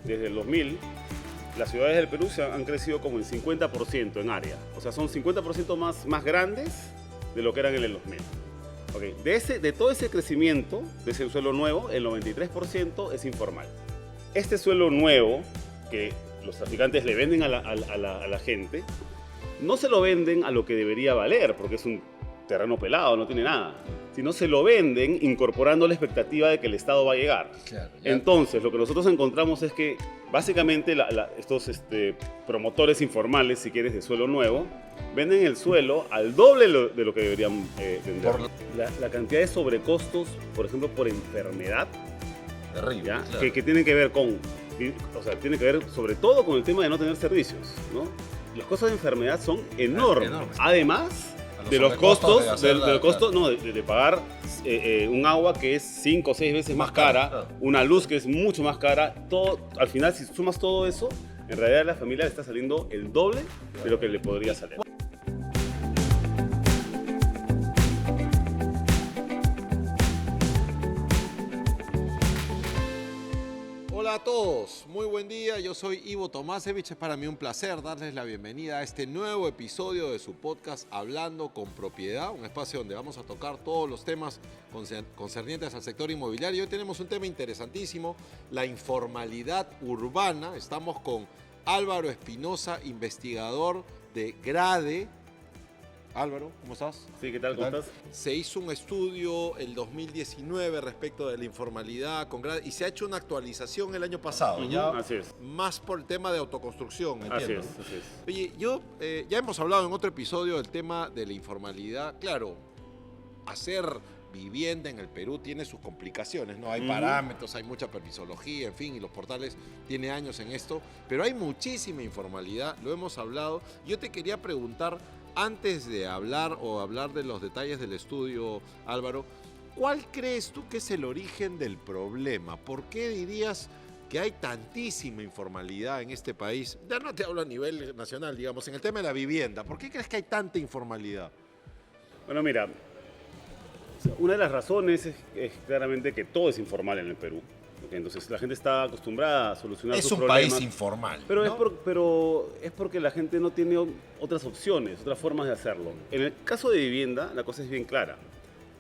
desde el 2000, las ciudades del Perú han crecido como en 50% en área. O sea, son 50% más grandes de lo que eran en el 2000. Okay. De todo ese crecimiento, de ese suelo nuevo, el 93% es informal. Este suelo nuevo, que los traficantes le venden a la gente, no se lo venden a lo que debería valer, porque es un terreno pelado, no tiene nada, sino se lo venden incorporando la expectativa de que el Estado va a llegar. Claro, entonces, lo que nosotros encontramos es que básicamente estos promotores informales, si quieres, de suelo nuevo, venden el suelo al doble de lo que deberían vender. La cantidad de sobrecostos, por ejemplo, por enfermedad, terrible, claro, que tienen que ver tiene que ver sobre todo con el tema de no tener servicios, ¿no? Los costos de enfermedad son enormes. Además de los costos, de pagar un agua que es 5 o 6 veces más cara, claro, una luz que es mucho más cara, todo, al final si sumas todo eso, en realidad a la familia le está saliendo el doble de lo que le podría salir. Hola a todos, muy buen día, yo soy Ivo Tomasevich, es para mí un placer darles la bienvenida a este nuevo episodio de su podcast Hablando con Propiedad, un espacio donde vamos a tocar todos los temas concernientes al sector inmobiliario. Hoy tenemos un tema interesantísimo, la informalidad urbana. Estamos con Álvaro Espinosa, investigador de GRADE. Álvaro, ¿cómo estás? Sí, ¿qué tal? ¿Cómo estás? Se hizo un estudio el 2019 respecto de la informalidad con GRADE y se ha hecho una actualización el año pasado, ya así es, más por el tema de autoconstrucción, entiendo. Así es. Oye, ya hemos hablado en otro episodio del tema de la informalidad. Claro, hacer vivienda en el Perú tiene sus complicaciones, ¿no? Hay parámetros, hay mucha permisología, en fin, y los portales tienen años en esto, pero hay muchísima informalidad, lo hemos hablado. Yo te quería preguntar, antes de hablar de los detalles del estudio, Álvaro, ¿cuál crees tú que es el origen del problema? ¿Por qué dirías que hay tantísima informalidad en este país? Ya no te hablo a nivel nacional, digamos, en el tema de la vivienda. ¿Por qué crees que hay tanta informalidad? Bueno, mira, una de las razones es claramente que todo es informal en el Perú. Entonces la gente está acostumbrada a solucionar sus problemas. Es un país informal, pero, ¿no? pero es porque la gente no tiene otras opciones, otras formas de hacerlo. En el caso de vivienda, la cosa es bien clara.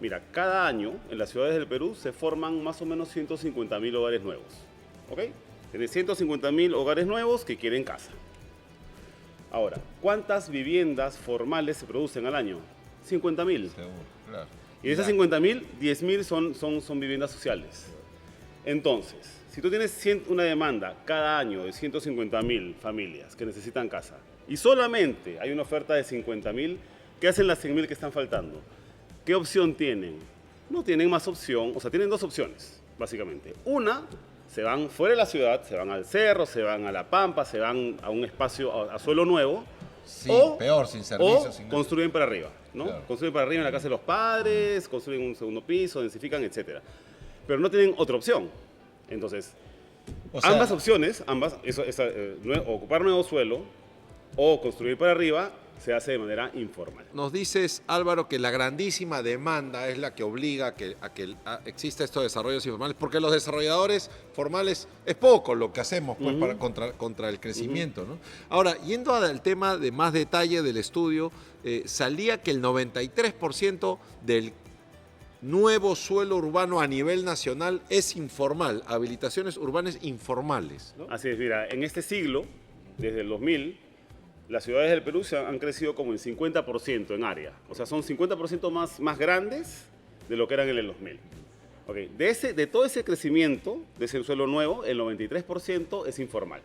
Mira, cada año en las ciudades del Perú se forman más o menos 150.000 hogares nuevos. ¿Ok? Tienes 150.000 hogares nuevos que quieren casa. Ahora, ¿cuántas viviendas formales se producen al año? 50.000. Seguro, claro. Y de esas 50.000, 10.000 son viviendas sociales. Entonces, si tú tienes una demanda cada año de 150.000 familias que necesitan casa y solamente hay una oferta de 50.000, ¿qué hacen las 100.000 que están faltando? ¿Qué opción tienen? No tienen más opción, o sea, tienen dos opciones, básicamente. Una, se van fuera de la ciudad, se van al cerro, se van a la pampa, se van a un espacio, a suelo nuevo. Sí, peor, sin servicios. Sin construyen para arriba, ¿no? Claro. Construyen para arriba en la casa de los padres, construyen un segundo piso, densifican, etc. Pero no tienen otra opción. Entonces, ambas opciones, ocupar nuevo suelo o construir para arriba, se hace de manera informal. Nos dices, Álvaro, que la grandísima demanda es la que obliga a que exista estos desarrollos informales, porque los desarrolladores formales es poco lo que hacemos pues, contra el crecimiento, ¿no? Ahora, yendo al tema de más detalle del estudio, salía que el 93% del nuevo suelo urbano a nivel nacional es informal, habilitaciones urbanas informales, ¿no? Así es, mira, en este siglo, desde el 2000, las ciudades del Perú han crecido como en 50% en área. O sea, son 50% más grandes de lo que eran en el 2000. Okay. De todo ese crecimiento, de ese suelo nuevo, el 93% es informal.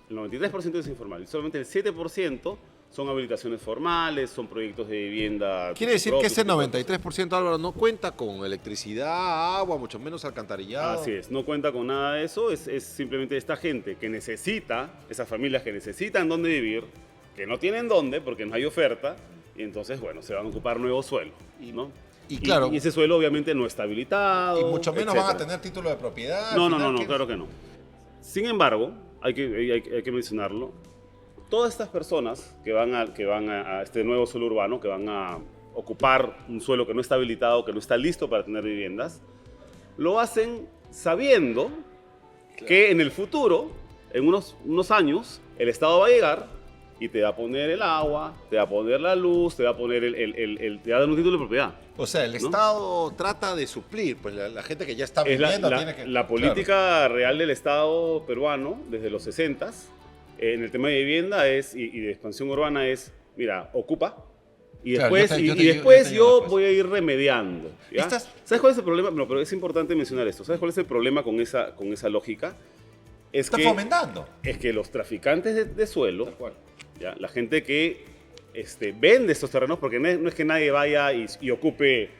El 93% es informal. Y solamente el 7% son habilitaciones formales, son proyectos de vivienda. Quiere decir que ese 93%, Álvaro, no cuenta con electricidad, agua, mucho menos alcantarillado. Así es, no cuenta con nada de eso, es simplemente esta gente que necesita, esas familias que necesitan dónde vivir, que no tienen dónde porque no hay oferta, y entonces, bueno, se van a ocupar nuevo suelo, ¿no? Y claro. Y ese suelo obviamente no está habilitado. Y mucho menos etcétera. van a tener título de propiedad. No, claro que no. Sin embargo, hay que mencionarlo. Todas estas personas que van a este nuevo suelo urbano, que van a ocupar un suelo que no está habilitado, que no está listo para tener viviendas, lo hacen sabiendo Claro. Que en el futuro, en unos años, el Estado va a llegar y te va a poner el agua, te va a poner la luz, te va a poner te va a dar un título de propiedad. O sea, el ¿no? Estado trata de suplir, pues la gente que ya está Es viviendo tiene que... la política real del Estado peruano desde los 60s en el tema de vivienda y de expansión urbana es, mira, ocupa y Claro, después, yo te después digo yo una cosa. voy a ir remediando. ¿ya? Estas- ¿Sabes cuál es el problema? No, pero es importante mencionar esto. ¿Sabes cuál es el problema con esa lógica? Está fomentando. Es que los traficantes de suelo, Tal cual. ¿ya? La gente que vende estos terrenos, porque no es que nadie vaya y ocupe,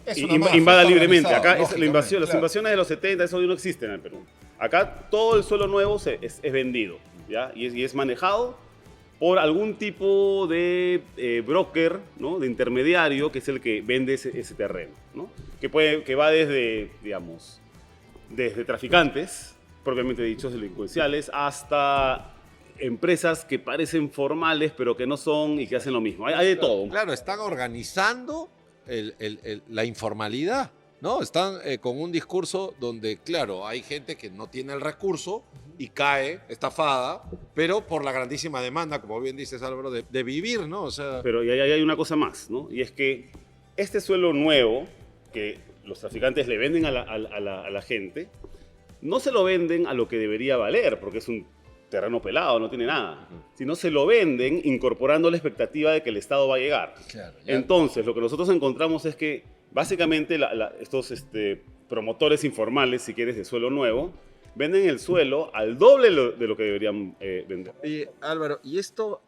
Es y una mafia, invada está libremente. organizado, Acá lógicamente, las claro. invasiones de los 70, eso no existe en el Perú. Acá todo el suelo nuevo es vendido, ¿ya? Y es manejado por algún tipo de broker, ¿no? De intermediario, que es el que vende ese terreno, ¿no? Que va desde, digamos, desde traficantes, propiamente dichos, delincuenciales, hasta empresas que parecen formales, pero que no son y que hacen lo mismo. Hay de todo. Claro, están organizando la informalidad, ¿no? Están con un discurso donde, claro, hay gente que no tiene el recurso y cae estafada, pero por la grandísima demanda, como bien dices, Álvaro, de vivir, ¿no? O sea, Pero ahí hay una cosa más, ¿no? Y es que este suelo nuevo que los traficantes le venden a la gente, no se lo venden a lo que debería valer, porque es un terreno pelado, no tiene nada, sino se lo venden incorporando la expectativa de que el Estado va a llegar. claro, ya- Entonces, lo que nosotros encontramos es que básicamente estos promotores informales, si quieres, de suelo nuevo, venden el suelo al doble de lo que deberían vender. Oye, Álvaro, y esta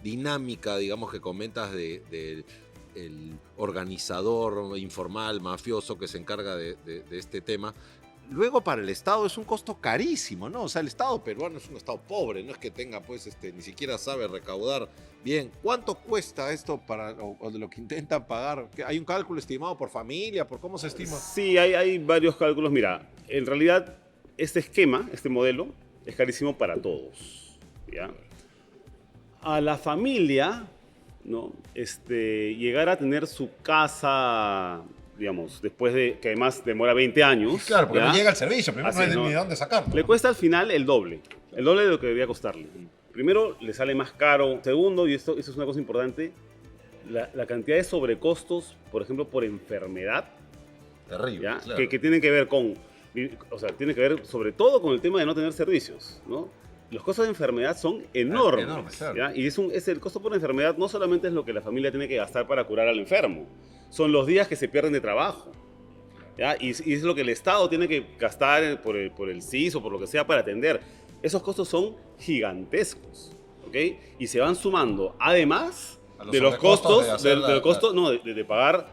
dinámica, digamos, que comentas de el organizador informal, mafioso que se encarga de este tema, luego para el Estado es un costo carísimo, ¿no? O sea, el Estado peruano es un Estado pobre, no es que tenga, pues, ni siquiera sabe recaudar bien. ¿Cuánto cuesta esto o de lo que intentan pagar? ¿Hay un cálculo estimado por familia? ¿Por cómo se estima? Sí, hay varios cálculos. Mira, en realidad este esquema, este modelo, es carísimo para todos, ¿ya? A la familia, ¿no? Llegar a tener su casa, digamos, después de que además demora 20 años. Claro, porque ¿ya? no llega el servicio, primero Así no hay es, ¿no? ni de dónde sacarlo. Le cuesta al final el doble de lo que debería costarle. Primero, le sale más caro. Segundo, y esto es una cosa importante, la cantidad de sobrecostos, por ejemplo, por enfermedad, Terrible. ¿ya? Claro. Que tienen que ver con, o sea, tiene que ver sobre todo con el tema de no tener servicios, ¿no? Los costos de enfermedad son enormes, enormes, claro. ¿ya? Y el costo por enfermedad no solamente es lo que la familia tiene que gastar para curar al enfermo, son los días que se pierden de trabajo, ¿ya? Y es lo que el Estado tiene que gastar por el CIS o por lo que sea para atender. Esos costos son gigantescos, ¿ok? Y se van sumando, además A los de los sobrecostos costos, de hacer del costo, no, de pagar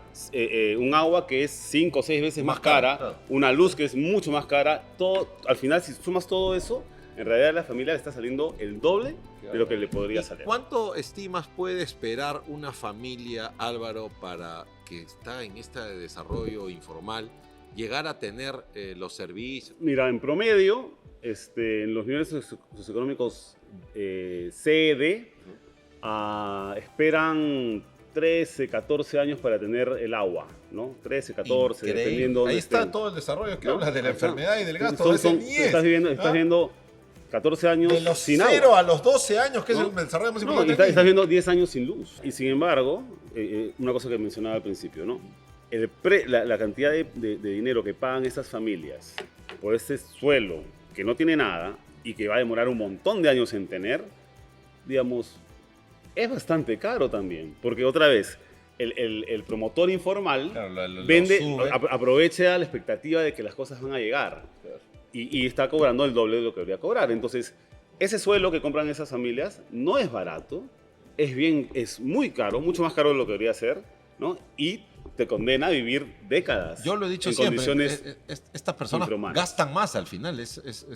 un agua que es 5 o 6 veces más cara, claro. una luz que es mucho más cara, todo, al final si sumas todo eso, en realidad a la familia le está saliendo el doble de lo que le podría ¿Y salir. cuánto estimas puede esperar una familia, Álvaro, para que está en este desarrollo informal, llegar a tener los servicios? Mira, en promedio, en los niveles socioeconómicos C, D, esperan 13, 14 años para tener el agua, ¿no? 13, 14, Increíble. dependiendo de Ahí dónde está estén. todo el desarrollo que ¿no? hablas de la Ahí está. enfermedad y del gasto. Son- de ese son- NIES, estás ¿ah? viendo 14 años de los sin 0 agua. a los 12 años, que ¿no? es el desarrollo más No, importante. y estás viendo 10 años sin luz. Y sin embargo, una cosa que mencionaba al principio, ¿no? La cantidad de dinero que pagan esas familias por ese suelo que no tiene nada y que va a demorar un montón de años en tener, digamos, es bastante caro también. Porque otra vez, el promotor informal Claro, lo vende, sube. aprovecha la expectativa de que las cosas van a llegar y está cobrando el doble de lo que debería cobrar. Entonces, ese suelo que compran esas familias no es barato, es muy caro, mucho más caro de lo que debería ser, ¿no? Y te condena a vivir décadas. Yo lo he dicho en siempre, condiciones estas personas infrahumanas. gastan más al final.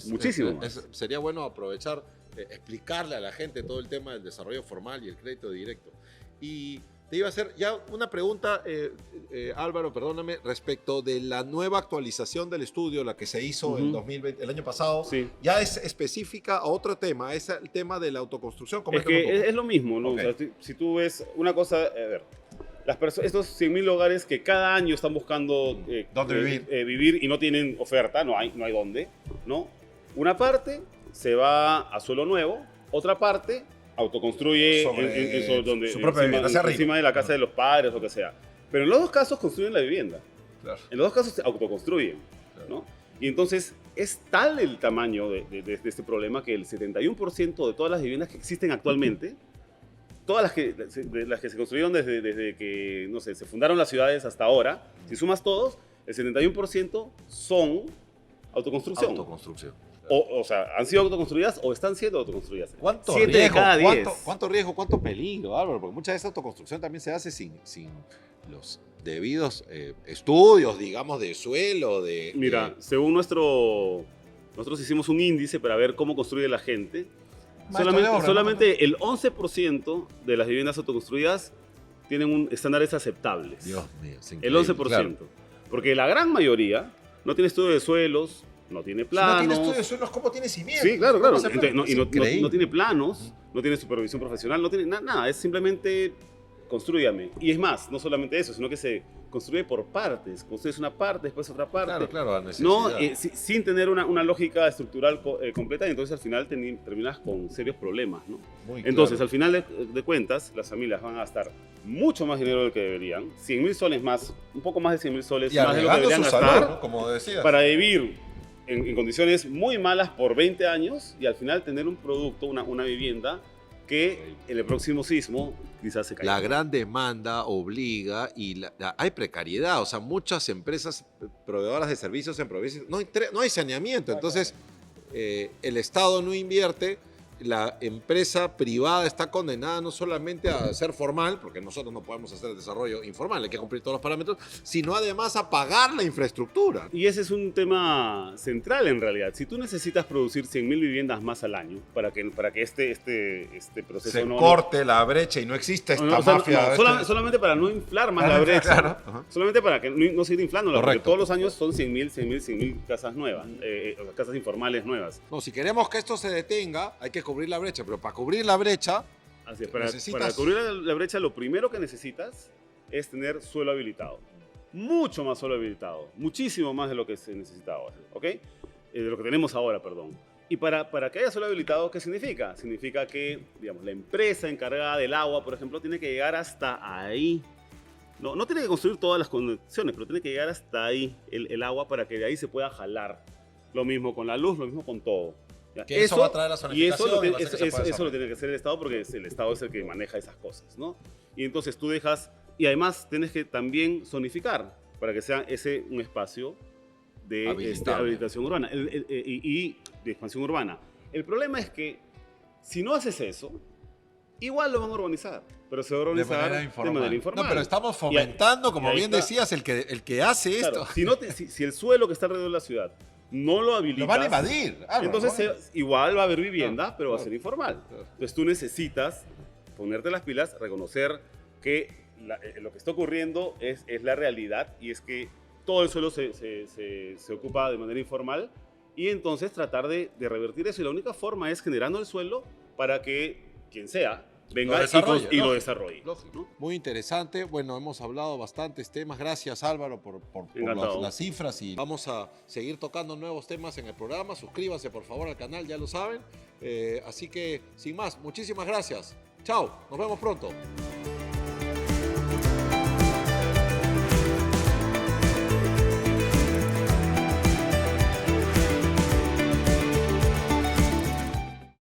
Muchísimo más. Sería bueno aprovechar, explicarle a la gente todo el tema del desarrollo formal y el crédito directo. Y te iba a hacer ya una pregunta, Álvaro, perdóname, respecto de la nueva actualización del estudio, la que se hizo en Ujú. 2020, el año pasado. Sí. Ya es específica a otro tema, es el tema de la autoconstrucción. Es Coméntame un que poco. es lo mismo, ¿no? Ok. O sea, si tú ves una cosa, a ver, estos 100.000 hogares que cada año están buscando ¿Dónde vivir? vivir y no tienen oferta, no hay dónde, ¿no? Una parte se va a suelo nuevo, otra parte autoconstruye Sobre donde, su propia vivienda, hacia arriba. encima de la casa de los padres, lo que sea. Pero en los dos casos construyen la vivienda. Claro. En los dos casos se autoconstruyen, ¿no? Y entonces es tal el tamaño de este problema que el 71% de todas las viviendas que existen actualmente, todas las que se construyeron desde que, no sé, se fundaron las ciudades hasta ahora, si sumas todos, el 71% son autoconstrucción. Autoconstrucción. O sea, han sido autoconstruidas o están siendo autoconstruidas. ¿Cuánto 7 de riesgo? cada 10. ¿Cuánto riesgo, cuánto peligro, Álvaro? Porque mucha de esa autoconstrucción también se hace sin los debidos estudios, digamos, de suelo, Mira, según nosotros hicimos un índice para ver cómo construye la gente. Maestro de obra, Solamente el 11% de las viviendas autoconstruidas tienen estándares aceptables. Dios mío, es El increíble, 11%. claro. Porque la gran mayoría no tiene estudio de suelos, no tiene Si no planos. tiene estudio de suelos, ¿cómo tiene cimientos? Sí, claro, claro. ¿Cómo se Entonces, puede? y no Increíble. tiene planos, no tiene supervisión profesional, no tiene nada. Es simplemente construyame. Y es más, no solamente eso, sino que se construye por partes. Construyes una parte, después otra parte. Claro, claro, la necesidad. No, sin tener una lógica estructural completa, y entonces al final terminas con serios problemas, ¿no? Muy Entonces, claro. al final de cuentas, las familias van a gastar mucho más dinero del que deberían, 100.000 soles más, un poco más de 100.000 soles Y más de lo que arriesgando deberían su gastar salud, ¿no? Como decías. para vivir en condiciones muy malas por 20 años y al final tener un producto, una vivienda que en el próximo sismo quizás se caiga. La gran demanda obliga y hay precariedad, o sea, muchas empresas proveedoras de servicios en provincias, no hay saneamiento, entonces el Estado no invierte, la empresa privada está condenada no solamente a ser formal, porque nosotros no podemos hacer desarrollo informal, hay que cumplir todos los parámetros, sino además a pagar la infraestructura. Y ese es un tema central en realidad. Si tú necesitas producir 100.000 viviendas más al año para que este proceso Se no... corte la brecha y no existe esta No, o sea, mafia. no, solamente para no inflar más la Claro, brecha. claro. Ajá. Solamente para que no siga inflándola, porque Correcto. todos los años son 100.000 casas nuevas, casas informales nuevas. No, si queremos que esto se detenga, hay que cubrir la brecha, pero para cubrir la brecha, Así es, Necesitas- para cubrir la brecha, lo primero que necesitas es tener suelo habilitado. Mucho más suelo habilitado. Muchísimo más de lo que se necesita ahora, ¿ok? De lo que tenemos ahora, perdón. Y para que haya suelo habilitado, ¿qué significa? Significa que, digamos, la empresa encargada del agua, por ejemplo, tiene que llegar hasta ahí. No tiene que construir todas las conexiones, pero tiene que llegar hasta ahí el agua para que de ahí se pueda jalar. Lo mismo con la luz, lo mismo con todo. ¿Ya? Que eso va a traer la y eso zonificación y lo, va a hacer que se pueda eso lo desarrollar. tiene que hacer el Estado porque el Estado es el que maneja esas cosas, ¿no? Y entonces tú dejas, y además tienes que también zonificar para que sea ese un espacio de Habilitable. habilitación urbana y de expansión urbana. El problema es que si no haces eso, igual lo van a urbanizar, pero se va a De urbanizar manera informal. informal. No, pero estamos Y fomentando, como ahí bien está. decías, el que hace Claro, esto. si el suelo que está alrededor de la ciudad no lo habilitas, Lo van a invadir. Álvaro, entonces ¿no? igual va a haber vivienda, pero va a claro. ser informal. Claro. Entonces tú necesitas ponerte las pilas, reconocer que lo que está ocurriendo es la realidad y es que todo el suelo se ocupa de manera informal y entonces tratar de revertir eso. Y la única forma es generando el suelo para que quien sea venga Lo desarrolle, y lo lógico, desarrolle. lógico. ¿no? muy interesante. Bueno, hemos hablado bastantes temas. Gracias, Álvaro, por Encantado. Las cifras y Vamos a seguir tocando nuevos temas en el programa. Suscríbanse, por favor, al canal, ya lo saben. Así que, sin más, muchísimas gracias. Chao, nos vemos pronto.